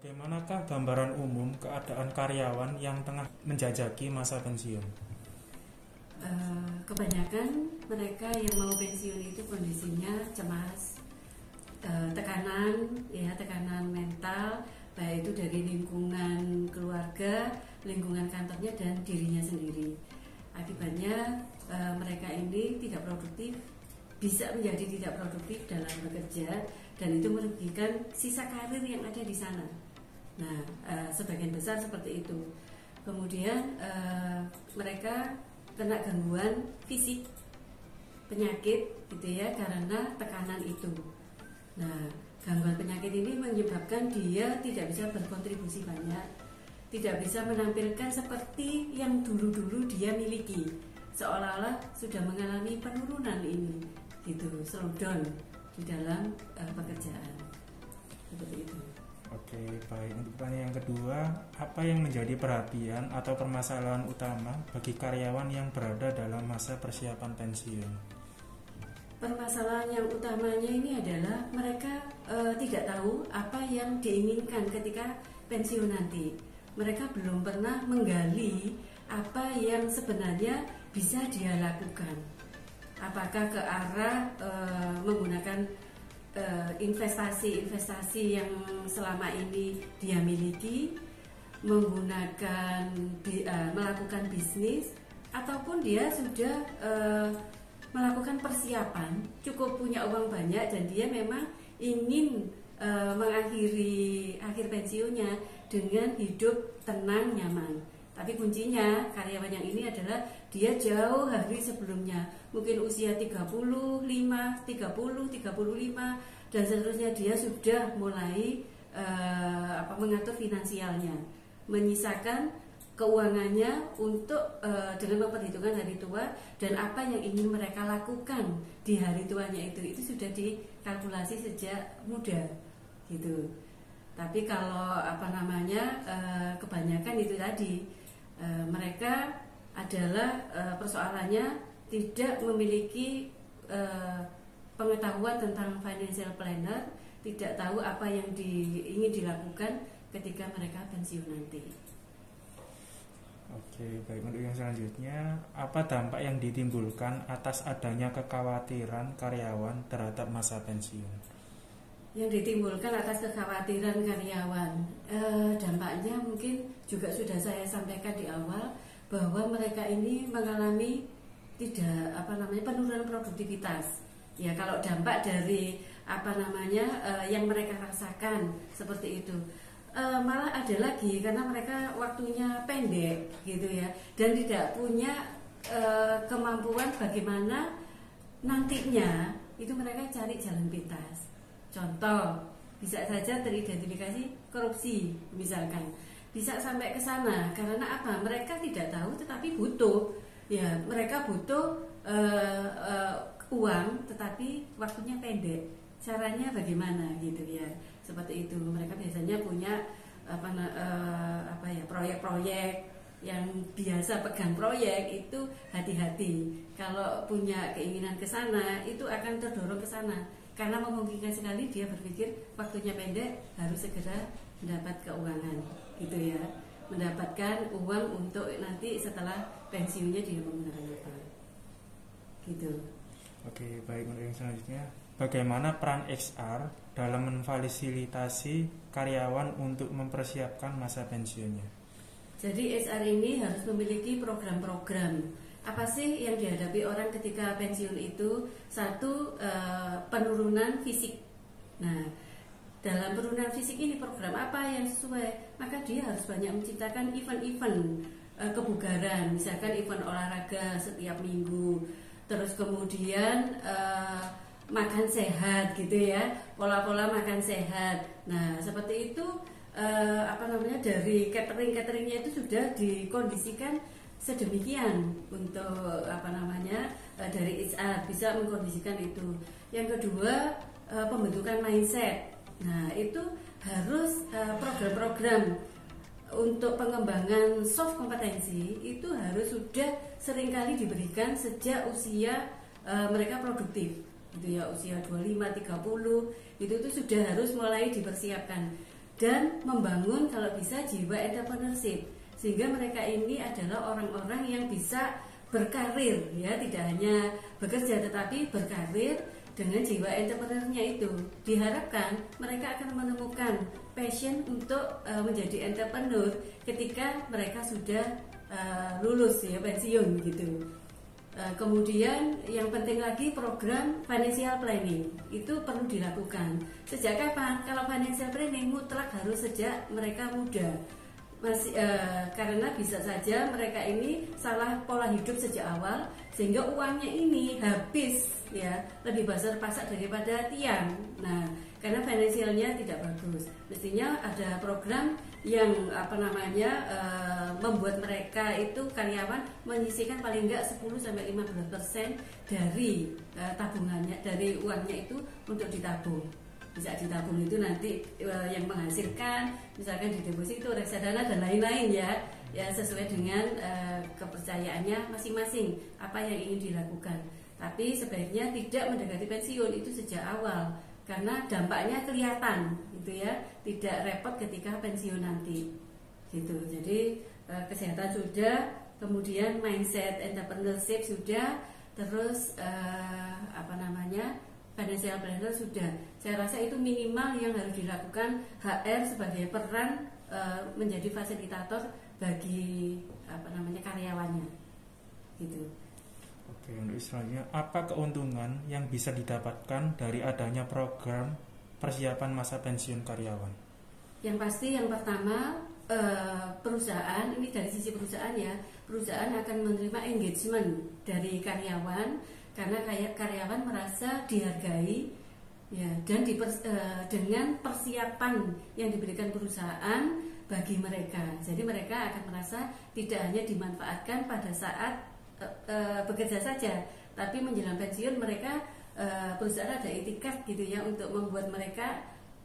Bagaimanakah gambaran umum keadaan karyawan yang tengah menjajaki masa pensiun? Kebanyakan mereka yang mau pensiun itu kondisinya cemas, tekanan mental, baik itu dari lingkungan keluarga, lingkungan kantornya dan dirinya sendiri. Akibatnya mereka ini tidak produktif, bisa menjadi tidak produktif dalam bekerja, dan itu merugikan sisa karir yang ada di sana. Nah, sebagian besar seperti itu. Kemudian mereka kena gangguan fisik, penyakit gitu ya, karena tekanan itu. Nah, gangguan penyakit ini menyebabkan dia tidak bisa berkontribusi banyak, tidak bisa menampilkan seperti yang dulu-dulu dia miliki, seolah-olah sudah mengalami penurunan ini, gitu, slowdown di dalam pekerjaan, seperti itu. Oke, baik. Untuk pertanyaan yang kedua, apa yang menjadi perhatian atau permasalahan utama bagi karyawan yang berada dalam masa persiapan pensiun? Permasalahan yang utamanya ini adalah mereka tidak tahu apa yang diinginkan ketika pensiun nanti. Mereka belum pernah menggali apa yang sebenarnya bisa dia lakukan. Apakah ke arah menggunakan investasi yang selama ini dia miliki, melakukan bisnis, ataupun dia sudah melakukan persiapan, cukup punya uang banyak dan dia memang ingin mengakhiri akhir pensiunnya dengan hidup tenang, nyaman. Tapi kuncinya karyawan yang ini adalah dia jauh hari sebelumnya, mungkin usia 35, 30, 35 dan seterusnya, dia sudah mulai mengatur finansialnya, menyisakan keuangannya untuk dengan memperhitungkan hari tua dan apa yang ingin mereka lakukan di hari tuanya itu sudah dikalkulasi sejak muda gitu. Tapi kalau kebanyakan itu tadi mereka adalah persoalannya tidak memiliki pengetahuan tentang financial planner, tidak tahu apa yang ingin dilakukan ketika mereka pensiun nanti. Oke, baik. Untuk yang selanjutnya, apa dampak yang ditimbulkan atas adanya kekhawatiran karyawan terhadap masa pensiun? Yang ditimbulkan atas kekhawatiran karyawan, dampaknya mungkin juga sudah saya sampaikan di awal, bahwa mereka ini mengalami penurunan produktivitas. Ya, kalau dampak dari yang mereka rasakan seperti itu, malah ada lagi karena mereka waktunya pendek gitu ya, dan tidak punya kemampuan bagaimana nantinya itu mereka cari jalan pintas. Contoh, bisa saja teridentifikasi korupsi misalkan, bisa sampai ke sana karena apa? Mereka tidak tahu tetapi butuh. Ya, mereka butuh uang tetapi waktunya pendek. Caranya bagaimana gitu ya? Seperti itu. Mereka biasanya punya proyek-proyek yang biasa pegang proyek itu hati-hati. Kalau punya keinginan ke sana itu akan terdorong ke sana. Karena memungkinkan sekali dia berpikir waktunya pendek, harus segera mendapat keuangan gitu ya, mendapatkan uang untuk nanti setelah pensiunnya dia menggunakan apa gitu. Oke, baik. Untuk yang selanjutnya, bagaimana peran HR dalam memfasilitasi karyawan untuk mempersiapkan masa pensiunnya? Jadi HR ini harus memiliki program-program. Apa sih yang dihadapi orang ketika pensiun itu? Satu, penurunan fisik. Nah, dalam penurunan fisik ini program apa yang sesuai? Maka dia harus banyak menciptakan event-event kebugaran, misalkan event olahraga setiap minggu. Terus kemudian makan sehat gitu ya, pola-pola makan sehat. Nah, seperti itu dari cateringnya itu sudah dikondisikan sedemikian untuk dari HR bisa mengkondisikan itu. Yang kedua, pembentukan mindset. Nah, itu harus program-program untuk pengembangan soft kompetensi itu harus sudah seringkali diberikan sejak usia mereka produktif. Gitu ya, usia 25, 30 itu sudah harus mulai dipersiapkan. dan membangun kalau bisa jiwa entrepreneurship, sehingga mereka ini adalah orang-orang yang bisa berkarir, ya, tidak hanya bekerja tetapi berkarir dengan jiwa entrepreneurnya itu. Diharapkan mereka akan menemukan passion untuk menjadi entrepreneur ketika mereka sudah lulus, ya, pensiun gitu. Kemudian yang penting lagi program financial planning itu perlu dilakukan. Sejak kapan? Kalau financial planning mutlak harus sejak mereka muda. Karena bisa saja mereka ini salah pola hidup sejak awal sehingga uangnya ini habis, ya, lebih besar-besar daripada tiang. Nah, karena finansialnya tidak bagus. Mestinya ada program yang membuat mereka itu karyawan menyisihkan paling enggak 10-15% dari tabungannya, dari uangnya itu untuk ditabung. Bisa ditabung itu nanti yang menghasilkan misalkan di deposito, reksadana dan lain-lain, ya sesuai dengan kepercayaannya masing-masing apa yang ingin dilakukan. Tapi sebaiknya tidak mendekati pensiun itu sejak awal karena dampaknya kelihatan gitu, ya, tidak repot ketika pensiun nanti gitu. Jadi kesehatan sudah, kemudian mindset entrepreneurship sudah, terus financial planner sudah. Saya rasa itu minimal yang harus dilakukan HR sebagai peran menjadi fasilitator bagi karyawannya gitu. Oke, untuk selanjutnya, apa keuntungan yang bisa didapatkan dari adanya program persiapan masa pensiun karyawan? Yang pasti yang pertama, perusahaan ini dari sisi perusahaan, ya, perusahaan akan menerima engagement dari karyawan karena karyawan merasa dihargai, ya, dan dengan persiapan yang diberikan perusahaan bagi mereka. Jadi mereka akan merasa tidak hanya dimanfaatkan pada saat bekerja saja, tapi menjelang pensiun mereka perusahaan ada etikat gitu, ya, untuk membuat mereka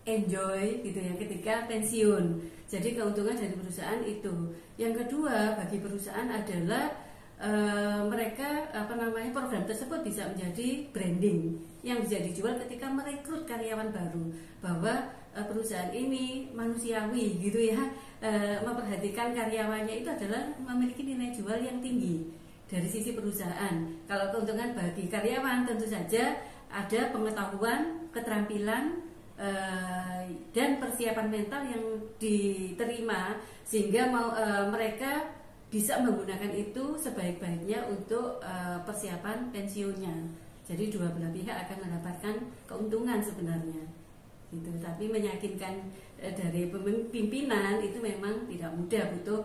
enjoy gitu, ya, ketika pensiun. Jadi keuntungan dari perusahaan itu. Yang kedua bagi perusahaan adalah mereka program tersebut bisa menjadi branding yang bisa dijual ketika merekrut karyawan baru, bahwa perusahaan ini manusiawi gitu, ya, memperhatikan karyawannya itu adalah memiliki nilai jual yang tinggi dari sisi perusahaan. Kalau keuntungan bagi karyawan tentu saja ada pengetahuan, keterampilan dan persiapan mental yang diterima sehingga mereka bisa menggunakan itu sebaik-baiknya untuk persiapan pensiunnya. Jadi dua belah pihak akan mendapatkan keuntungan sebenarnya gitu. Tapi meyakinkan dari pimpinan itu memang tidak mudah, butuh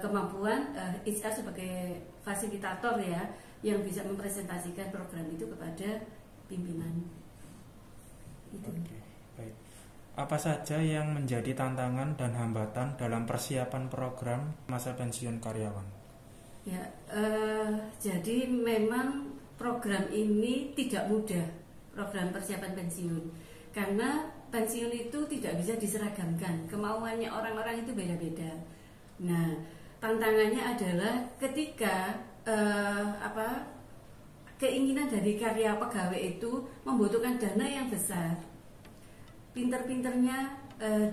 kemampuan HR sebagai fasilitator, ya, yang bisa mempresentasikan program itu kepada pimpinan. Itu. Oke, baik. Apa saja yang menjadi tantangan dan hambatan dalam persiapan program masa pensiun karyawan? Ya, jadi memang program ini tidak mudah, program persiapan pensiun, karena pensiun itu tidak bisa diseragamkan, kemauannya orang-orang itu beda-beda. Nah, tantangannya adalah ketika keinginan dari karya pegawai itu membutuhkan dana yang besar. Pinter-pinternya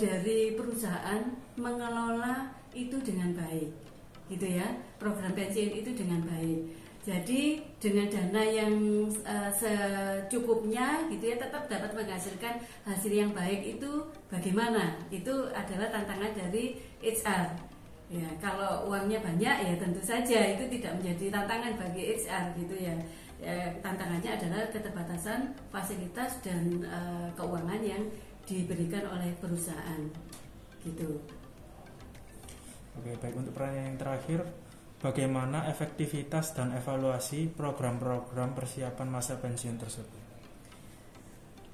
dari perusahaan mengelola itu dengan baik, gitu, ya, program pensiun itu dengan baik. Jadi dengan dana yang secukupnya, gitu, ya, tetap dapat menghasilkan hasil yang baik itu bagaimana? Itu adalah tantangan dari HR. Ya, kalau uangnya banyak, ya tentu saja itu tidak menjadi tantangan bagi HR, gitu, ya. Tantangannya adalah keterbatasan fasilitas dan keuangan yang diberikan oleh perusahaan, gitu. Oke, baik. Untuk pertanyaan yang terakhir, bagaimana efektivitas dan evaluasi program-program persiapan masa pensiun tersebut?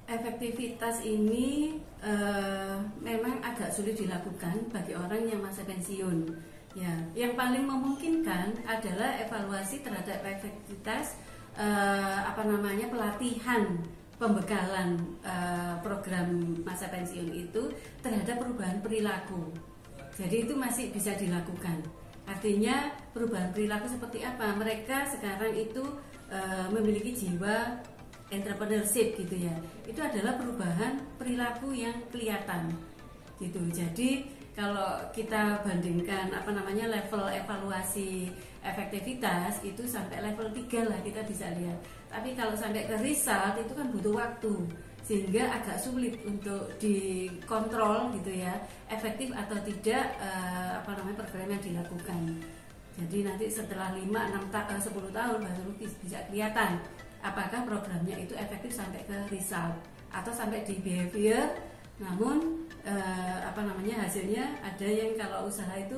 Efektivitas ini memang agak sulit dilakukan bagi orang yang masa pensiun. Ya, yang paling memungkinkan adalah evaluasi terhadap efektivitas pelatihan, pembekalan program masa pensiun itu terhadap perubahan perilaku. Jadi itu masih bisa dilakukan. Artinya perubahan perilaku seperti apa? Mereka sekarang itu memiliki jiwa entrepreneurship, gitu, ya. Itu adalah perubahan perilaku yang kelihatan, gitu. Jadi kalau kita bandingkan level evaluasi efektivitas itu sampai level 3 lah kita bisa lihat. Tapi kalau sampai ke result itu kan butuh waktu, sehingga agak sulit untuk dikontrol gitu ya, efektif atau tidak program yang dilakukan. Jadi nanti setelah 5, 6, 10 tahun baru bisa kelihatan apakah programnya itu efektif sampai ke result atau sampai di behavior. Namun hasilnya ada yang kalau usaha itu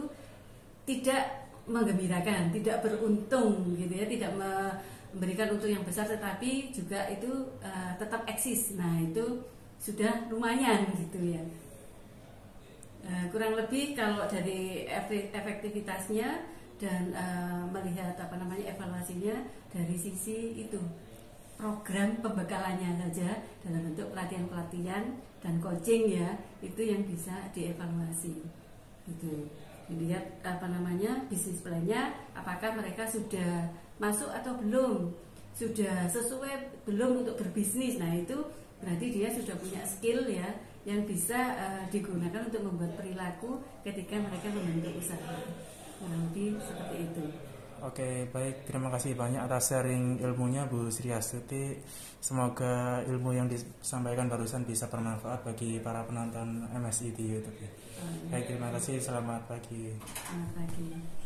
tidak menggembirakan, tidak beruntung gitu ya, tidak memberikan untung yang besar, tetapi juga itu tetap eksis. Nah itu sudah lumayan gitu ya. Kurang lebih kalau dari efektivitasnya dan melihat evaluasinya dari sisi itu program pembekalannya saja dalam bentuk pelatihan dan coaching ya, itu yang bisa dievaluasi gitu. Dilihat bisnis plan-nya, apakah mereka sudah masuk atau belum, sudah sesuai belum untuk berbisnis. Nah itu berarti dia sudah punya skill ya yang bisa digunakan untuk membuat perilaku ketika mereka membentuk usaha. Kurang lebih seperti itu. Oke, baik. Terima kasih banyak atas sharing ilmunya Bu Sri Astuti. Semoga ilmu yang disampaikan barusan bisa bermanfaat bagi para penonton MSI di YouTube. Baik, terima kasih. Selamat pagi. Selamat pagi.